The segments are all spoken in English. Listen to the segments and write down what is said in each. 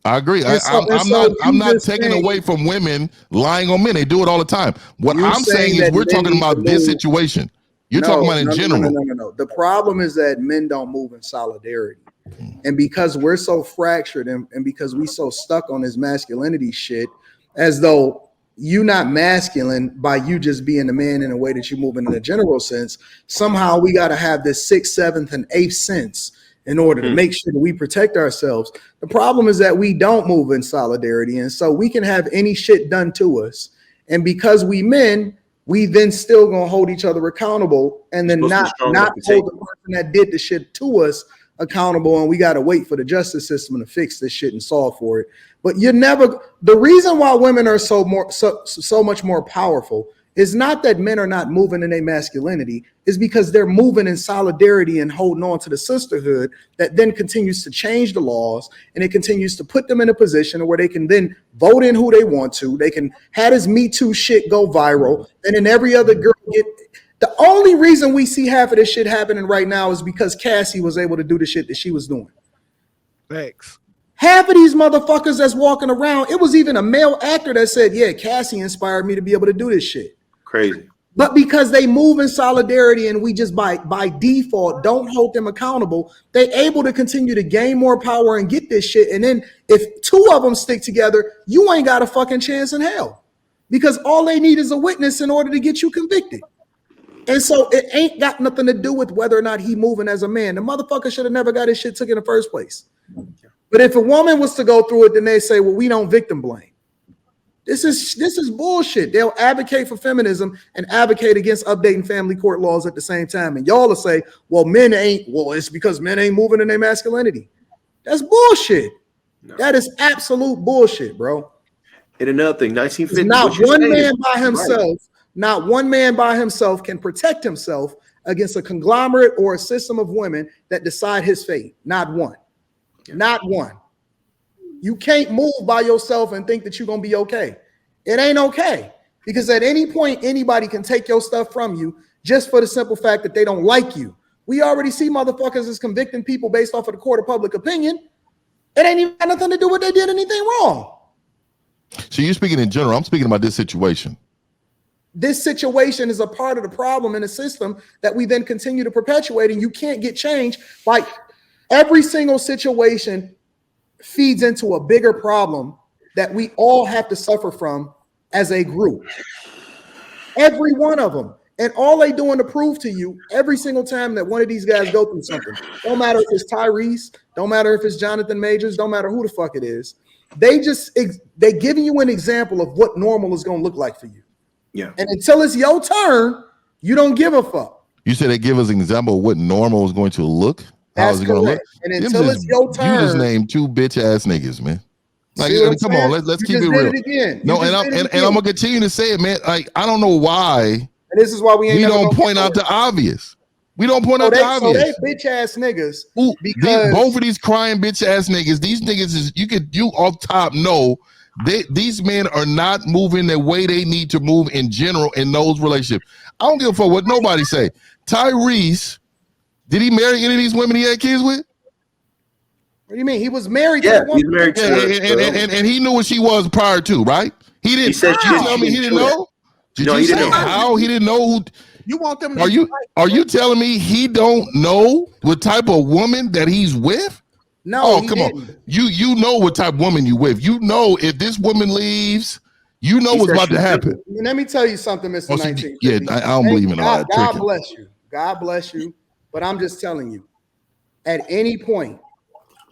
I agree. I'm not taking away from women lying on men. They do it all the time. What I'm saying is we're talking about this situation. You're talking about in general. No. The problem is that men don't move in solidarity. And because we're so fractured and because we so stuck on this masculinity shit, as though you not masculine by you just being a man in a way that you move in a general sense, somehow we got to have this 6th, 7th, and 8th sense in order to make sure that we protect ourselves. The problem is that we don't move in solidarity. And so we can have any shit done to us. And because we men, we then still gonna hold each other accountable and then not hold the person that did the shit to us accountable. And we got to wait for the justice system to fix this shit and solve for it. But the reason why women are so much more powerful is not that men are not moving in their masculinity, is because they're moving in solidarity and holding on to the sisterhood that then continues to change the laws, and it continues to put them in a position where they can then vote in who they want to. They can have this Me Too shit go viral, and then every other girl get. The only reason we see half of this shit happening right now is because Cassie was able to do the shit that she was doing. Thanks. Half of these motherfuckers that's walking around, it was even a male actor that said, yeah, Cassie inspired me to be able to do this shit. Crazy. But because they move in solidarity and we just by default don't hold them accountable, they able to continue to gain more power and get this shit. And then if 2 of them stick together, you ain't got a fucking chance in hell, because all they need is a witness in order to get you convicted. And so it ain't got nothing to do with whether or not he moving as a man. The motherfucker should have never got his shit took in the first place. But if a woman was to go through it, then they say, well, we don't victim blame. This is bullshit. They'll advocate for feminism and advocate against updating family court laws at the same time. And y'all will say, well, it's because men ain't moving in their masculinity. That's bullshit. No. That is absolute bullshit, bro. And another thing, 1950. Not one man by himself. Right. Not one man by himself can protect himself against a conglomerate or a system of women that decide his fate. Not one. Yeah. Not one. You can't move by yourself and think that you're going to be okay. It ain't okay. Because at any point, anybody can take your stuff from you just for the simple fact that they don't like you. We already see motherfuckers as convicting people based off of the court of public opinion. It ain't even got nothing to do with they did anything wrong. So you're speaking in general. I'm speaking about this situation. This situation is a part of the problem in the system that we then continue to perpetuate, and you can't get change. Like every single situation feeds into a bigger problem that we all have to suffer from as a group. Every one of them. And all they doing to prove to you every single time that one of these guys go through something, don't matter if it's Tyrese, don't matter if it's Jonathan Majors, don't matter who the fuck it is, they giving you an example of what normal is going to look like for you. Yeah. And until it's your turn, you don't give a fuck. You said they give us an example of what normal is going to look? How is it going to look? And until it's your turn. You just named 2 bitch ass niggas, man. Like, come on, let's keep it real. No, and I'm gonna continue to say it, man. Like, I don't know why. And this is why we don't point out the obvious. We don't point out the obvious. So they bitch ass niggas. Because both of these crying bitch ass niggas, these niggas is you off top know these men are not moving the way they need to move in general in those relationships. I don't give a fuck what nobody say. Tyrese, did he marry any of these women he had kids with? What do you mean? He was married to a woman. He's married to her. And he knew what she was prior to, right? He didn't. He said tell me he didn't know. Did you say how he didn't know who? You want them? Are you telling me he don't know what type of woman that he's with? No. Oh, come on. You know what type of woman you with. You know if this woman leaves, you know what's about to happen. Let me tell you something, Mr. 19. Yeah, I don't believe in all that. God bless you. God bless you. But I'm just telling you, at any point,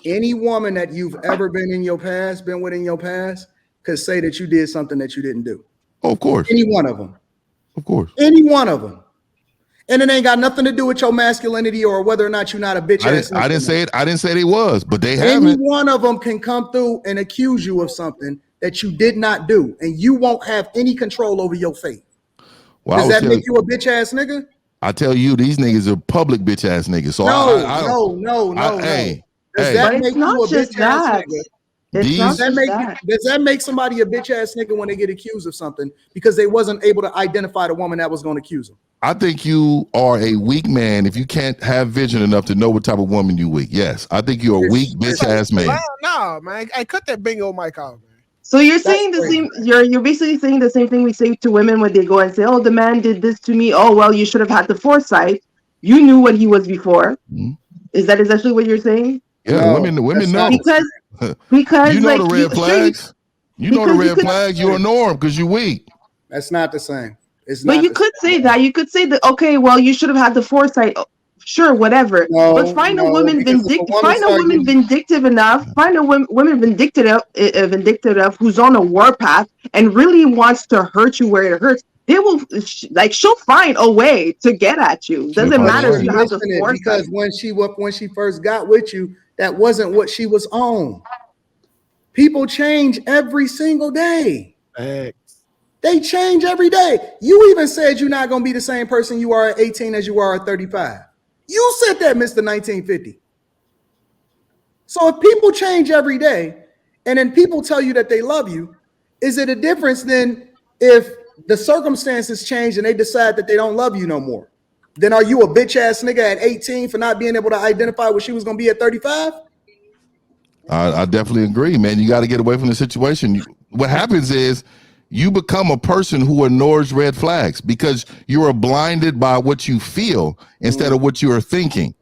any woman that you've ever been with in your past, could say that you did something that you didn't do. Oh, of course. Any one of them. Of course. Any one of them. And it ain't got nothing to do with your masculinity or whether or not you're not a bitch ass. I didn't say it. I didn't say they was, but they haven't. Any one of them can come through and accuse you of something that you did not do, and you won't have any control over your fate. Well, does that make you a bitch ass nigga? I tell you, these niggas are public bitch ass niggas. So no. Does that make you a bitch ass nigga? It's not Does that just make that. does that make somebody a bitch ass nigga when they get accused of something because they wasn't able to identify the woman that was going to accuse them? I think you are a weak man if you can't have vision enough to know what type of woman you weak. Yes, I think you're a weak bitch ass man. No, man. Hey, cut that bingo mic off, man. So you're saying the same. You're basically saying the same thing we say to women when they go and say, "Oh, the man did this to me." Oh, well, you should have had the foresight. You knew what he was before. Mm-hmm. Is that exactly what you're saying? Yeah, No, women know Because you know like, the red flags. You know the because you red could- flags. You're a norm because you're weak. That's not the same. It's But not. you could say that. You could say that. Okay, well, you should have had the foresight. Oh, sure, whatever. No, But find a woman because if a woman vindictive enough. Find a woman vindictive who's on a warpath and really wants to hurt you where it hurts. They will she'll find a way to get at you. She'll Doesn't find matter a if way. you have the Listen it, foresight. because when she first got with you, that wasn't what she was on. People change every single day. They change every day. You even said you're not gonna be the same person you are at 18 as you are at 35. You said that, Mr. 1950. So if people change every day, and then people tell you that they love you, is it a difference than if the circumstances change and they decide that they don't love you no more? Then are you a bitch ass nigga at 18 for not being able to identify what she was gonna be at 35? I definitely agree, man. You got to get away from the situation. What happens is you become a person who ignores red flags because you are blinded by what you feel instead of what you are thinking.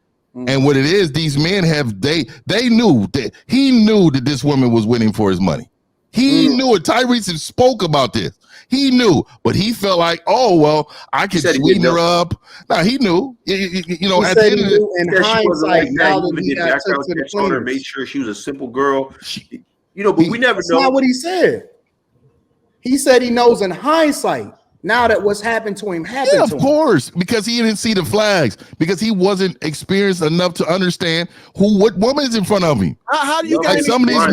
And what it is, these men they knew that he knew that this woman was winning for his money. He knew it. Tyrese spoke about this. He knew, but he felt like, oh, well, I could sweeten her up. Now he knew, you know, at the end of it, in hindsight, now that even he did got took background to the checks on her, cleaners. made sure she was a simple girl. You know, but we never That's know. not what he said. He said he knows in hindsight now that what's happened to him happened yeah, to of him. course, because he didn't see the flags, because he wasn't experienced enough to understand what woman is in front of him. How do you Like guys? some of these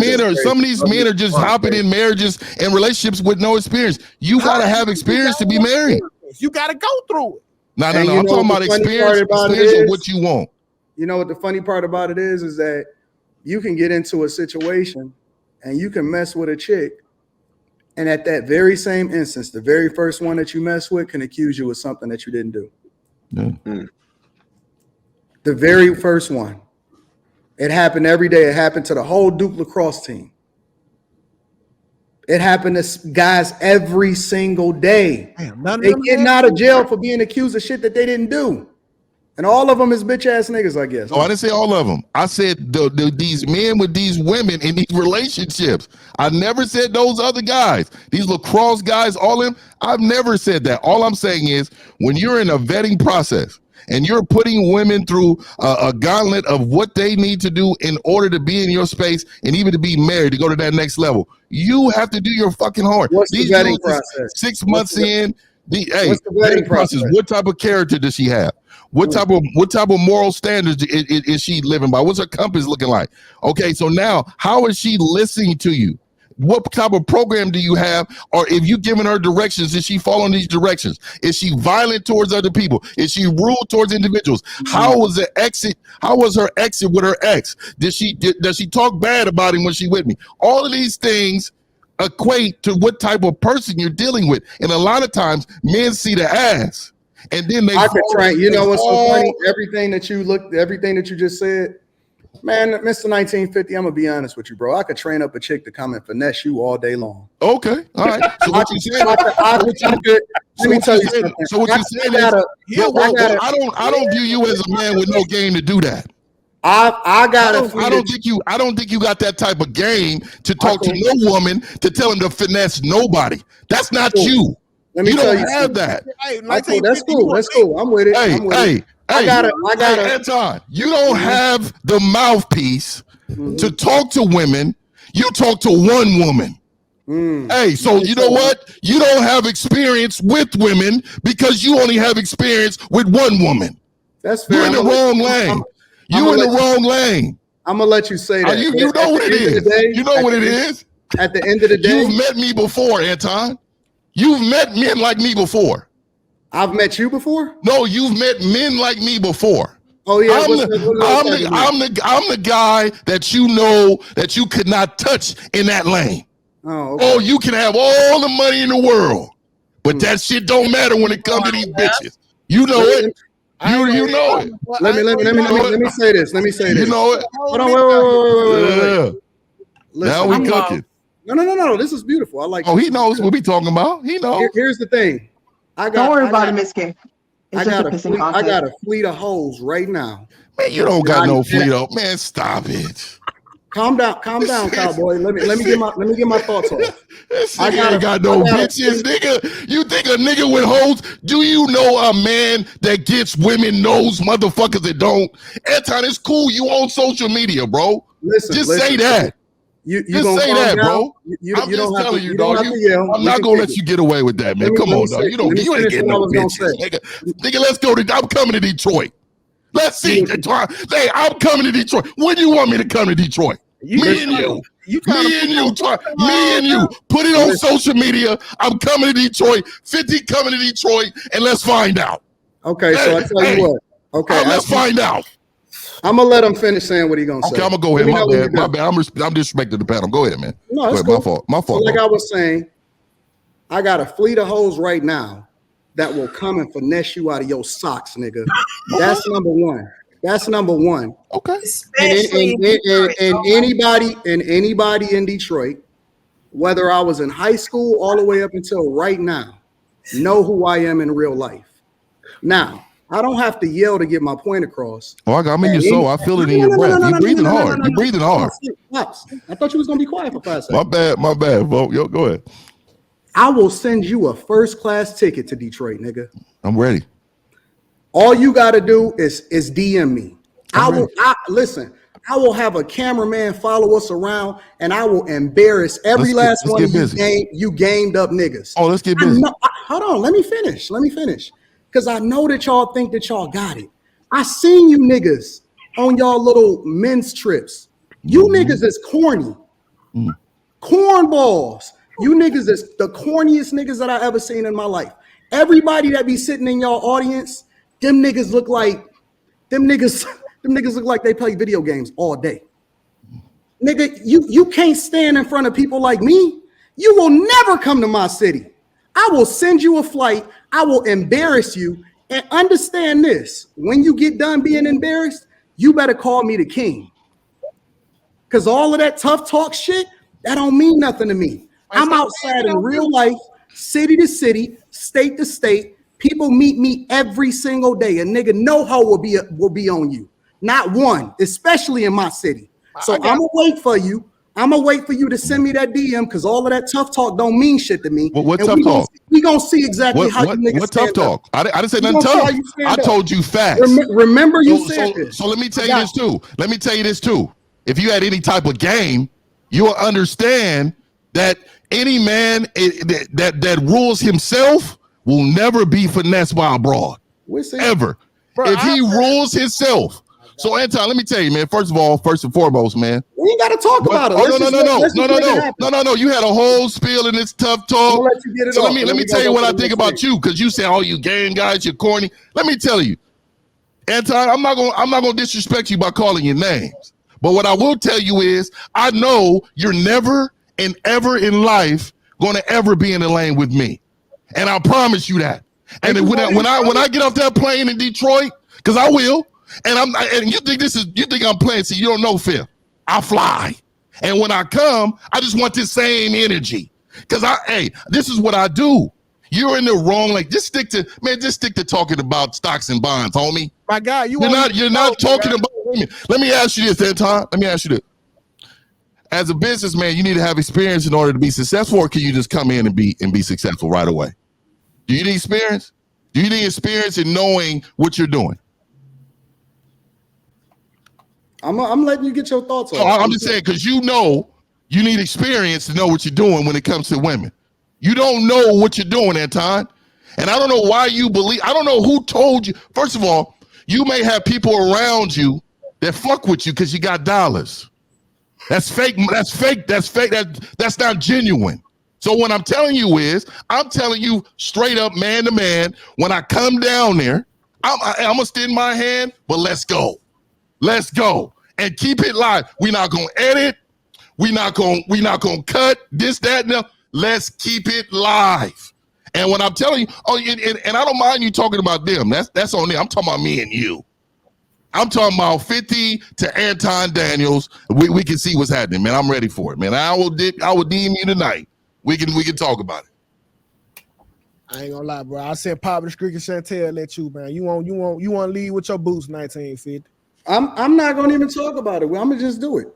men are just hopping in marriages and relationships with no experience. You gotta have experience to be married. You gotta go through it. No. And I'm you know talking what about the funny experience part about it of is? what you want. You know what the funny part about it is that you can get into a situation and you can mess with a chick, and at that very same instance, the very first one that you mess with can accuse you of something that you didn't do. Yeah. The very first one. It happened every day. It happened to the whole Duke lacrosse team. It happened to guys every single day. Damn, They getting out of jail for being accused of shit that they didn't do. And all of them is bitch ass niggas, I guess. Oh, I didn't say all of them. I said these men with these women in these relationships. I never said those other guys, these lacrosse guys, all of them. I've never said that. All I'm saying is when you're in a vetting process and you're putting women through a gauntlet of what they need to do in order to be in your space and even to be married, to go to that next level, you have to do your fucking homework. What's These the vetting dudes is process? 6 months in. What's the vetting process? What type of character does she have? What type of moral standards is she living by? What's her compass looking like? Okay, so now how is she listening to you? What type of program do you have? Or if you giving her directions, is she following these directions? Is she violent towards other people? Is she rude towards individuals? How was the exit? How was her exit with her ex? Does she talk bad about him when she with me? All of these things equate to what type of person you're dealing with. And a lot of times men see the ass. And then they could try. You know what's so funny? Everything that you just said, man, Mr. 1950. I'm gonna be honest with you, bro. I could train up a chick to come and finesse you all day long. Okay, all right. So what you saying? Let me tell you something. So what you saying is, I don't view you as a man with no game to do that. I don't think you got that type of game to talk to no woman to tell him to finesse nobody. That's not you. You don't have that. Hey, that's cool. That's cool. I'm with it. Hey, Anton, you don't have the mouthpiece to talk to women. You talk to one woman. Hey, so you know what? You don't have experience with women because you only have experience with one woman. That's fair. You're in the wrong lane. You in the wrong lane. I'm gonna let you say that. You know what it is. You know what it is. At the end of the day, you've met me before, Anton. You've met men like me before. I've met you before? No, you've met men like me before. Oh yeah, I'm the guy that you know that you could not touch in that lane. Oh, okay. Oh, you can have all the money in the world, but that shit don't matter when it comes to these bitches. You know it. You know it. Let me say this. You know it. Hold on, wait. Now we cooking. No. This is beautiful. I like. Oh, he knows what we talking about. He knows. Here's the thing. Don't worry about it, Miss K. I got a fleet of hoes right now. Man, you don't got no fleet up. Man, stop it. Calm down, cowboy. Let me get my thoughts off. I got no bitches, nigga. You think a nigga with hoes? Do you know a man that gets women knows motherfuckers that don't? Anton, it's cool. You on social media, bro. Listen, say that. You just say that, bro. I'm just telling you, dog. I'm not gonna let you get get away with that, man. Come on, dog. You ain't getting no bitches, nigga. Let's go. I'm coming to Detroit. Let's see. Hey, I'm coming to Detroit. When do you want me to come to Detroit? Me and you. Put it on social media. I'm coming to Detroit. 50 coming to Detroit, and let's find out. Okay, so I tell you what. Okay, let's find out. I'm gonna let him finish saying what he's gonna say. Okay, I'm gonna go ahead. My bad. I'm disrespecting the panel. Go ahead, man. No, it's cool. My fault. So like I was saying, I got a fleet of hoes right now that will come and finesse you out of your socks, nigga. That's number one. Okay. And anybody in Detroit, whether I was in high school all the way up until right now, know who I am in real life. Now, I don't have to yell to get my point across. Oh, I'm in your soul. I feel it in your breath. You're breathing hard. You're breathing hard. I thought you was gonna be quiet for 5 seconds. My bad, Bo. Yo, go ahead. I will send you a first-class ticket to Detroit, nigga. I'm ready. All you gotta do is DM me. Listen. I will have a cameraman follow us around, and I will embarrass every last one of you gamed up niggas. Oh, let's get busy. Hold on, let me finish. Because I know that y'all think that y'all got it. I seen you niggas on y'all little men's trips. You niggas is corny. Cornballs. You niggas is the corniest niggas that I ever seen in my life. Everybody that be sitting in y'all audience, them niggas look like they play video games all day. Nigga, you can't stand in front of people like me. You will never come to my city. I will send you a flight. I will embarrass you. And understand this. When you get done being embarrassed, you better call me the king. Because all of that tough talk shit, that don't mean nothing to me. I'm outside in real life, city to city, state to state. People meet me every single day. A nigga no hoe will be on you. Not one, especially in my city. So I'm gonna wait for you. I'm gonna wait for you to send me that DM because all of that tough talk don't mean shit to me. What tough talk? We gonna see exactly how you niggas what tough talk? I didn't say nothing tough. I told you facts. Remember you said this. So let me tell you this too. If you had any type of game, you will understand that any man that rules himself will never be finessed by a broad. Ever. Bro, if he rules himself. So Anton, let me tell you, man. First and foremost, man. We ain't got to talk about it. No. You had a whole spiel in this tough talk. So let me tell you what I think about you, because you say, "Oh, you game guys, you're corny." Let me tell you, Anton, I'm not gonna disrespect you by calling you names. But what I will tell you is, I know you're never and ever in life gonna ever be in the lane with me, and I promise you that. And when I get off that plane in Detroit, because I will. And you think I'm playing? See, you don't know, Phil. I fly, and when I come, I just want this same energy. Cause this is what I do. You're in the wrong. Like, just stick to talking about stocks and bonds, homie. My guy, you're not talking about women. Let me ask you this, Anton. Let me ask you this. As a businessman, you need to have experience in order to be successful, or can you just come in and be successful right away? Do you need experience? Do you need experience in knowing what you're doing? I'm letting you get your thoughts on. I'm just saying, because you need experience to know what you're doing when it comes to women. You don't know what you're doing, Anton. And I don't know why you believe. I don't know who told you. First of all, you may have people around you that fuck with you because you got dollars. That's fake. That's fake. That's not genuine. So what I'm telling you is, I'm telling you straight up, man to man, when I come down there, I'm gonna extend my hand, but let's go. Let's go. And keep it live. We're not gonna edit. We're not gonna cut this, that, and that. Let's keep it live. And when I'm telling you, and I don't mind you talking about them. That's on them. I'm talking about me and you. I'm talking about 50 to Anton Daniels. We can see what's happening, man. I'm ready for it, man. I will DM you tonight. We can talk about it. I ain't gonna lie, bro. I said Pop the Streak and Chantel let you, man. You want to lead with your boots 1950. I'm not gonna even talk about it. I'm gonna just do it.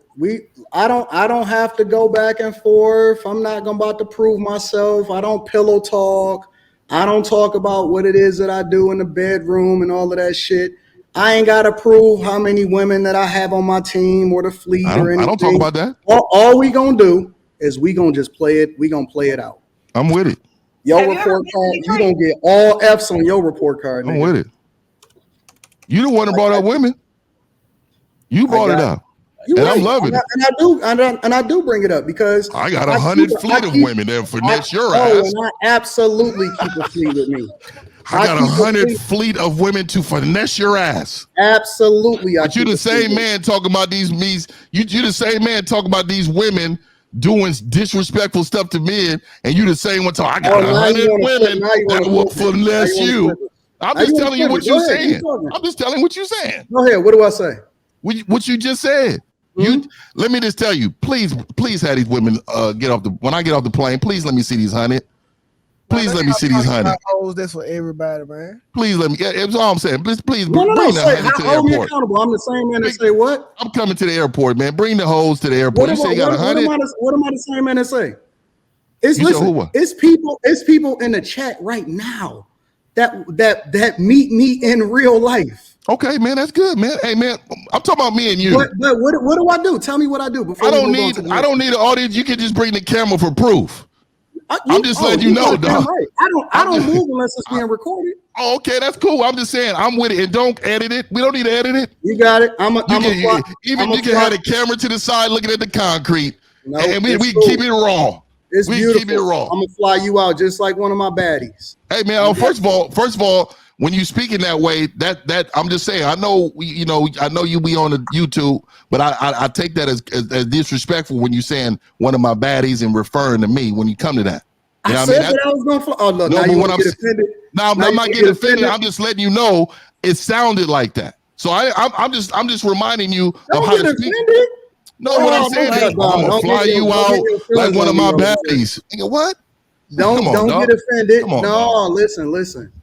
I don't have to go back and forth. I'm not about to prove myself. I don't pillow talk. I don't talk about what it is that I do in the bedroom and all of that shit. I ain't gotta prove how many women that I have on my team or the fleet or anything. I don't talk about that. All we gonna do is we gonna just play it. We gonna play it out. I'm with it. Your report card, you gonna get all F's on your report card. I'm with it. You the one that brought up women. You brought it up. And right. I'm loving it. And I do bring it up because I got 100 fleet of women that finesse your ass. And I absolutely keep a fleet with me. I got 100 fleet of women to finesse your ass. Absolutely. But you the same man talking about these you the same man talking about these women doing disrespectful stuff to men, and you the same one talking, I got 100 women that will finesse you. I'm just telling you what you're saying. I'm just telling what you're saying. Go ahead. What do I say? What you just said. You let me just tell you, please have these women when I get off the plane, please let me see these 100. Please let me see these 100. That's for everybody, man. Please let me. That's all I'm saying. Please bring the 100 to the airport. I'm the same man that say what? I'm coming to the airport, man. Bring the hoes to the airport. You say you got 100. What am I the same man that say? It's people in the chat right now that meet me in real life. Okay, man, that's good, man. Hey, man, I'm talking about me and you. But what do I do? Tell me what I do. I don't need an audience. You can just bring the camera for proof. I'm just letting you know, dog. Right. I don't move unless it's being recorded. Oh, okay, that's cool. I'm just saying, I'm with it, and don't edit it. We don't need to edit it. You got it. You can have the camera to the side, looking at the concrete, and we keep it raw. It's beautiful. Keep it raw. I'm gonna fly you out just like one of my baddies. Hey, man. First of all, when you speak in that way, that I'm just saying, I know I know you be on the YouTube, but I take that as disrespectful when you saying one of my baddies and referring to me when you come to that. You I said that I was gonna fly. Oh look, now you want to get offended. No, I'm not getting offended. I'm just letting you know it sounded like that. So I'm just reminding you of how to speak. No, what I'm saying is I'm gonna fly you out like one of my baddies. What? Don't get offended. No, listen.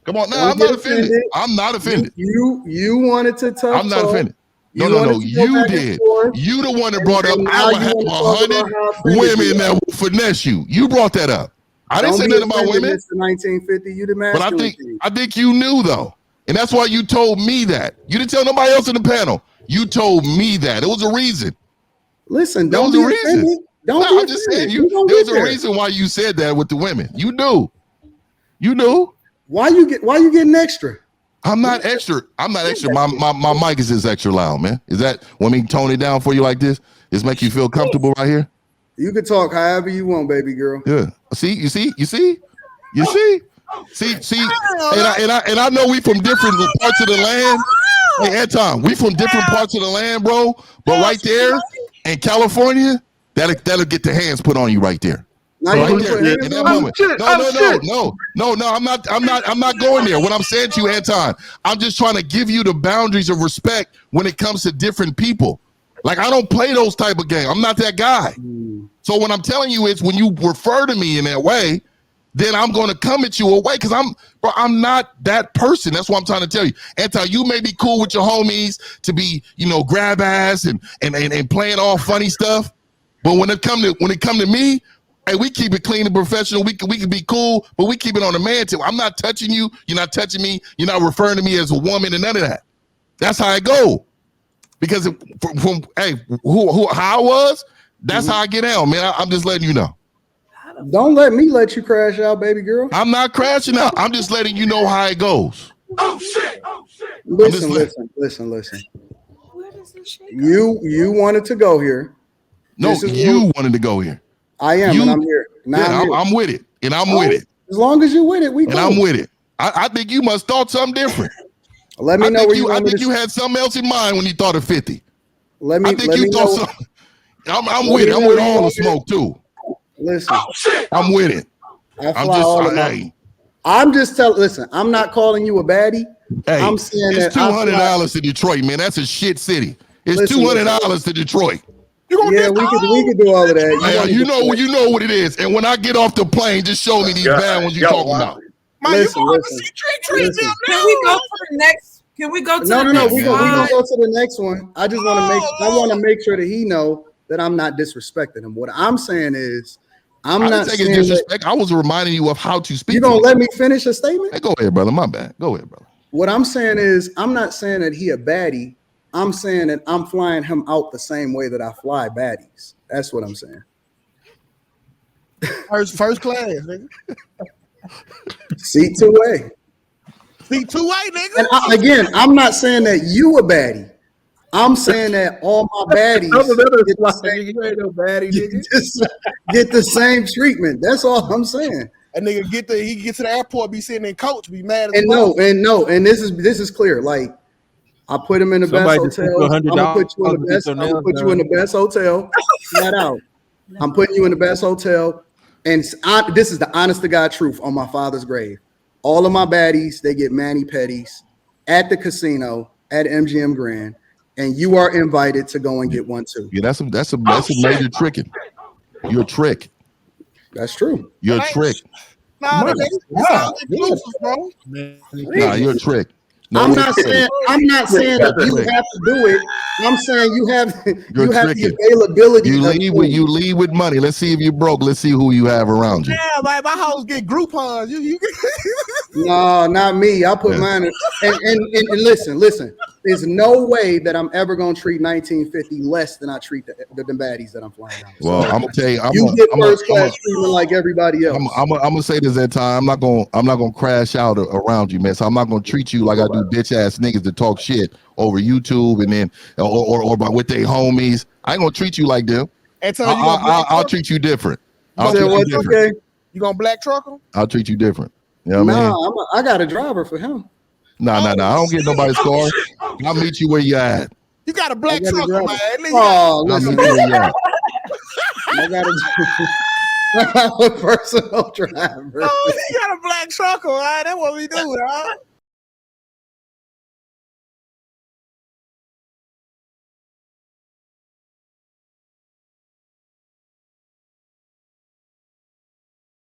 Come on, no, I'm not offended. I'm not offended. You wanted to talk. I'm not offended. No, you did. You the one that brought up I would have 100 women that will finesse you. You brought that up. I didn't say nothing about women. Mr. 1950, you the masculine. But I think you knew though, and that's why you told me that. You didn't tell nobody else in the panel. You told me that. It was a reason. Listen, don't be offended. I'm just saying, there's a reason why you said that with the women. You knew. Why you getting extra? I'm not extra. My mic is just extra loud, man. Is that want me to tone it down for you like this? Just make you feel comfortable right here? You can talk however you want, baby girl. Yeah. See, you see. See, and I know we from different parts of the land. Hey, Anton, we from different parts of the land, bro. But right there in California, that'll get the hands put on you right there. Now right there in that moment. No. I'm not going there. What I'm saying to you, Anton, I'm just trying to give you the boundaries of respect when it comes to different people. Like I don't play those type of games. I'm not that guy. So what I'm telling you is when you refer to me in that way, then I'm going to come at you away because I'm not that person. That's what I'm trying to tell you. Anton, you may be cool with your homies to be, grab ass and playing all funny stuff. But when it come to me, hey, we keep it clean and professional. We can be cool, but we keep it on the man tip. I'm not touching you. You're not touching me. You're not referring to me as a woman and none of that. That's how I go. Because from how I was, that's how I get out, man. I'm just letting you know. Don't let me let you crash out, baby girl. I'm not crashing out. I'm just letting you know how it goes. Oh shit. Listen. Where does this shit go? You wanted to go here. No, you wanted to go here. I am, and I'm here. I'm with it, and I'm with it. As long as you're with it, we go. And I'm with it. I think you must thought something different. Let me know where you want I me think to. you had something else in mind when you thought of 50. Let me. I think Let you me thought know. something. I'm with it. I'm with all the smoke too. Listen, I'm with it. I fly all of my. Hey, I'm just telling. Listen, I'm not calling you a baddie. hey, I'm saying it's that I fly. $200 to Detroit, man. That's a shit city. It's Listen, $200 to Detroit. You gonna Yeah, get we could do all of that. Hey, you know what it is. And when I get off the plane, just show me these bad ones you talking about. Man, Listen, you gonna have to listen, see treat listen. them Can we go to the next? Can we go to No, the no, no. next We slide? gonna go to the next one. I just want to make. I Oh, want to make sure that he know that I'm not disrespecting him. What I'm saying is, I'm I not didn't take it saying that. disrespect. I was reminding you of how to speak. You gonna let me finish a statement? Hey, go ahead, brother. My bad. Go ahead, brother. What I'm saying is, I'm not saying that he a baddie. I'm saying that I'm flying him out the same way that I fly baddies. That's what I'm saying. first class, nigga. Seat 2A. See 2A, nigga. And again, I'm not saying that you a baddie. I'm saying that all my baddies get the same treatment. That's all I'm saying. That nigga he get to the airport, be sitting in coach, be mad as And and this is clear. Like I put him in the Somebody best just sent you hotel. I'm gonna put you in $100 the to best. get I'm your gonna nails put you in the done. best hotel. Flat out. I'm putting you in the best hotel. And this is the honest to God truth on my father's grave. All of my baddies, they get mani pedis at the casino at MGM Grand, and you are invited to go and get one too. Yeah, that's a major tricking. You're a trick. That's true. You're a trick. Nah, it's all inclusive, bro. Nah, you're a trick. No, I'm not saying that you have to do it. I'm saying you have the availability. You leave with money. Let's see if you're broke. Let's see who you have around you. Yeah, like my house get Groupons. You No, not me. I put mine in, and listen. There's no way that I'm ever gonna treat 1950 less than I treat the baddies that I'm flying out. Well, I'm gonna tell you, you get first class treatment like everybody else. I'm gonna say this at time. I'm not gonna crash out around you, man. So I'm not gonna treat you like I do bitch ass niggas that talk shit over YouTube and then or by with their homies. I ain't gonna treat you like them. I'll treat you different. I'll treat you different. Okay. You gonna black truck him? I'll treat you different. You know what I mean? I got a driver for him. Nah. I don't get nobody's car. I'll meet you where you at. You got a black truck, man. Oh, I'll listen. meet you where you at. I got a personal driver. Oh, he got a black truck, all right? That's what we do, dog.